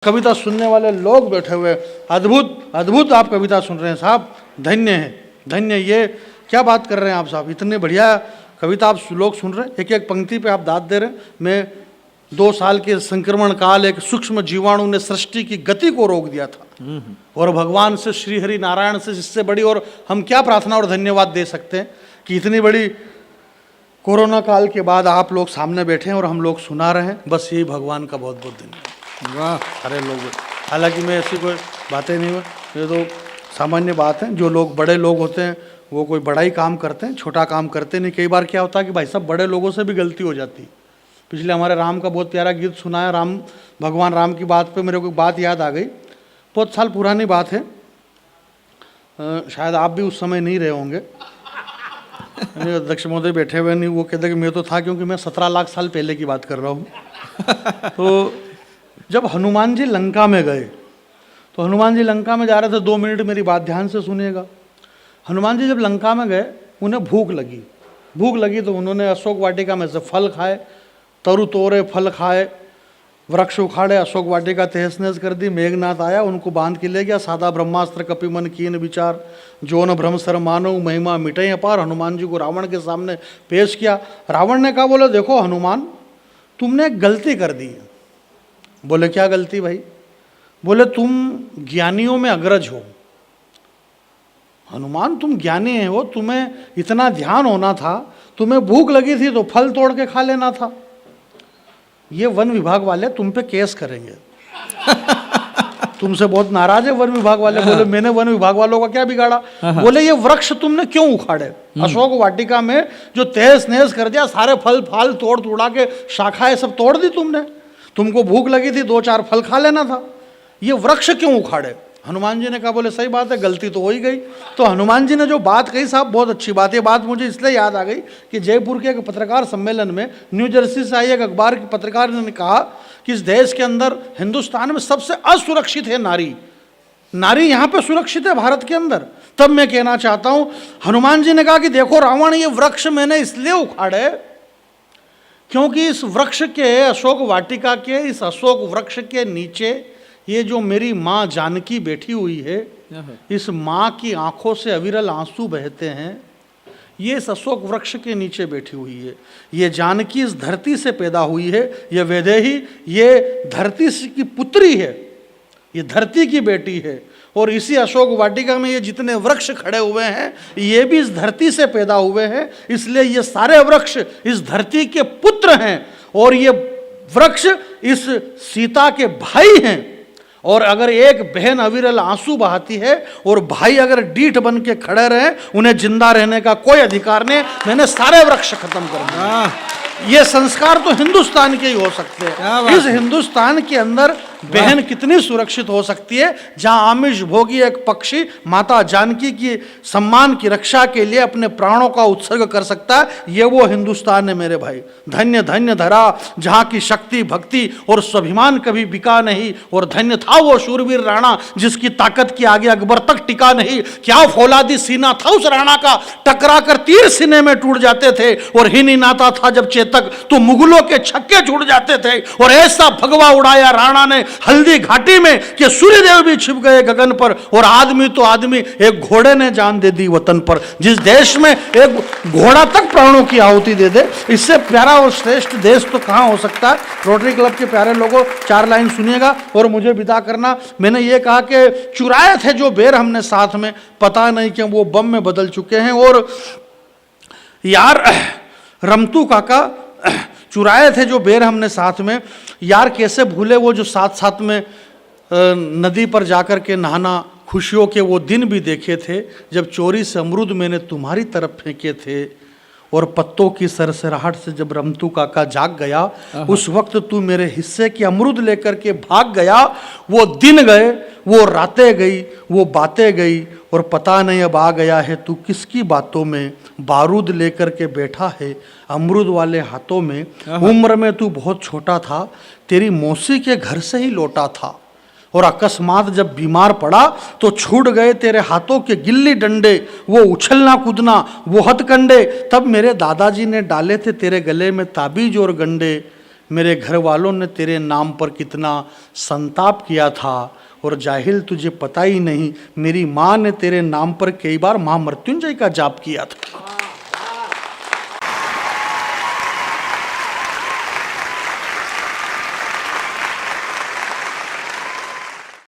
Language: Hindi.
कविता सुनने वाले लोग बैठे हुए, अद्भुत अद्भुत आप कविता सुन रहे हैं साहब, धन्य है, धन्य। ये क्या बात कर रहे हैं आप साहब, इतने बढ़िया कविता आप लोग सुन रहे हैं, एक एक पंक्ति पे आप दाद दे रहे हैं। मैं 2 साल के संक्रमण काल एक सूक्ष्म जीवाणु ने सृष्टि की गति को रोक दिया था, और भगवान से, श्री हरि नारायण से इससे बड़ी और हम क्या प्रार्थना और धन्यवाद दे सकते हैं कि इतनी बड़ी कोरोना काल के बाद आप लोग सामने बैठे हैं और हम लोग सुना रहे हैं। बस यही भगवान का बहुत बहुत धन्यवाद। वाह। सारे लोग, हालांकि मैं ऐसी कोई बातें नहीं हुई, ये तो सामान्य बात है। जो लोग बड़े लोग होते हैं वो कोई बड़ा ही काम करते हैं, छोटा काम करते नहीं। कई बार क्या होता है कि भाई साहब बड़े लोगों से भी गलती हो जाती है। पिछले हमारे राम का बहुत प्यारा गीत सुनाया, राम, भगवान राम की बात पे मेरे को बात याद आ गई, बहुत साल पुरानी बात है, शायद आप भी उस समय नहीं रहे होंगे। अध्यक्ष महोदय बैठे हुए नहीं, वो कहते कि मैं तो था, क्योंकि मैं 17 लाख साल पहले की बात कर रहा हूँ। तो जब हनुमान जी लंका में गए, तो हनुमान जी लंका में जा रहे थे, 2 मिनट मेरी बात ध्यान से सुनिएगा। हनुमान जी जब लंका में गए, उन्हें भूख लगी तो उन्होंने अशोक वाटिका में से फल खाए, तरु तोरे फल खाए, वृक्ष उखाड़े, अशोक वाटिका तहस नहस कर दी। मेघनाथ आया, उनको बांध के ले गया, सादा ब्रह्मास्त्र कपिमन कीन विचार, जो न भ्रम सर मानव महिमा मिटे अपार। हनुमान जी को रावण के सामने पेश किया। रावण ने कहा, बोले देखो हनुमान, तुमने एक गलती कर दी है। बोले क्या गलती भाई? बोले तुम ज्ञानियों में अग्रज हो। हनुमान तुम ज्ञानी हो, तुम्हें इतना ध्यान होना था, तुम्हें भूख लगी थी तो फल तोड़ के खा लेना था। ये वन विभाग वाले तुम पे केस करेंगे। तुमसे बहुत नाराज है वन विभाग वाले। बोले मैंने वन विभाग वालों का क्या बिगाड़ा? बोले ये वृक्ष तुमने क्यों उखाड़े? अशोक वाटिका में जो तहस नहस कर दिया, सारे फल फाल तोड़ तोड़ा के, शाखाएं सब तोड़ दी तुमने। तुमको भूख लगी थी, 2-4 फल खा लेना था, ये वृक्ष क्यों उखाड़े? हनुमान जी ने कहा, बोले सही बात है, गलती तो हो ही गई। तो हनुमान जी ने जो बात कही साहब, बहुत अच्छी बात है। बात मुझे इसलिए याद आ गई कि जयपुर के एक पत्रकार सम्मेलन में न्यू जर्सी से आई एक अखबार के पत्रकार ने कहा कि इस देश के अंदर, हिंदुस्तान में सबसे असुरक्षित है नारी। नारी यहाँ पे सुरक्षित है भारत के अंदर। तब मैं कहना चाहता हूँ, हनुमान जी ने कहा कि देखो रावण, ये वृक्ष मैंने इसलिए उखाड़े क्योंकि इस वृक्ष के, अशोक वाटिका के इस अशोक वृक्ष के नीचे ये जो मेरी माँ जानकी बैठी हुई है, इस माँ की आंखों से अविरल आंसू बहते हैं। ये इस अशोक वृक्ष के नीचे बैठी हुई है। ये जानकी इस धरती से पैदा हुई है, ये वैदेही, ये धरती की पुत्री है, ये धरती की बेटी है। और इसी अशोक वाटिका में ये जितने वृक्ष खड़े हुए हैं, ये भी इस धरती से पैदा हुए हैं, इसलिए ये सारे वृक्ष इस धरती के पुत्र हैं। और ये वृक्ष इस सीता के भाई हैं। और अगर एक बहन अविरल आंसू बहाती है और भाई अगर डीठ बन के खड़े रहे, उन्हें जिंदा रहने का कोई अधिकार नहीं। मैंने सारे वृक्ष खत्म कर दिए। ये संस्कार तो हिंदुस्तान के ही हो सकते हैं। इस हिंदुस्तान के अंदर बहन कितनी सुरक्षित हो सकती है, जहां आमिष भोगी एक पक्षी माता जानकी की सम्मान की रक्षा के लिए अपने प्राणों का उत्सर्ग कर सकता है। ये वो हिंदुस्तान है मेरे भाई। धन्य धन्य धरा, जहां की शक्ति भक्ति और स्वाभिमान कभी बिका नहीं। और धन्य था वो शूरवीर राणा, जिसकी ताकत के आगे अकबर तक टिका नहीं। क्या फौलादी सीना था उस राणा का, टकरा कर तीर सीने में टूट जाते थे। और ही नहीं नाता था जब चेतक, तो मुगलों के छक्के छूट जाते थे। और ऐसा भगवा उड़ाया राणा ने हल्दी घाटी में कि सूर्यदेव भी छिप गए गगन पर। और आदमी तो आदमी, एक घोड़े ने जान दे दी वतन पर। जिस देश में एक घोड़ा तक प्राणों की आहुति दे दे, इससे प्यारा और श्रेष्ठ देश तो कहां हो सकता है। रोटरी क्लब के प्यारे लोगों, 4 लाइन सुनिएगा और मुझे विदा करना। मैंने ये कहा कि चुराए थे जो बेर हमने साथ में, पता नहीं कि वो बम में बदल चुके हैं। और यार रमतू काका, चुराए थे जो बेर हमने साथ में, यार कैसे भूले वो जो साथ साथ में नदी पर जाकर के नहाना, खुशियों के वो दिन भी देखे थे जब चोरी से अमरूद मैंने तुम्हारी तरफ फेंके थे। और पत्तों की सरसराहट से जब रमतू काका जाग गया, उस वक्त तू मेरे हिस्से के अमरूद लेकर के भाग गया। वो दिन गए, वो रातें गई, वो बातें गई, और पता नहीं अब आ गया है तू किसकी बातों में। बारूद लेकर के बैठा है अमरूद वाले हाथों में। उम्र में तू बहुत छोटा था, तेरी मौसी के घर से ही लौटा था। और अकस्मात जब बीमार पड़ा तो छूट गए तेरे हाथों के गिल्ली डंडे, वो उछलना कूदना, वो हथकंडे। तब मेरे दादाजी ने डाले थे तेरे गले में ताबीज और गंडे। मेरे घर वालों ने तेरे नाम पर कितना संताप किया था, और जाहिल तुझे पता ही नहीं, मेरी माँ ने तेरे नाम पर कई बार महामृत्युंजय का जाप किया था।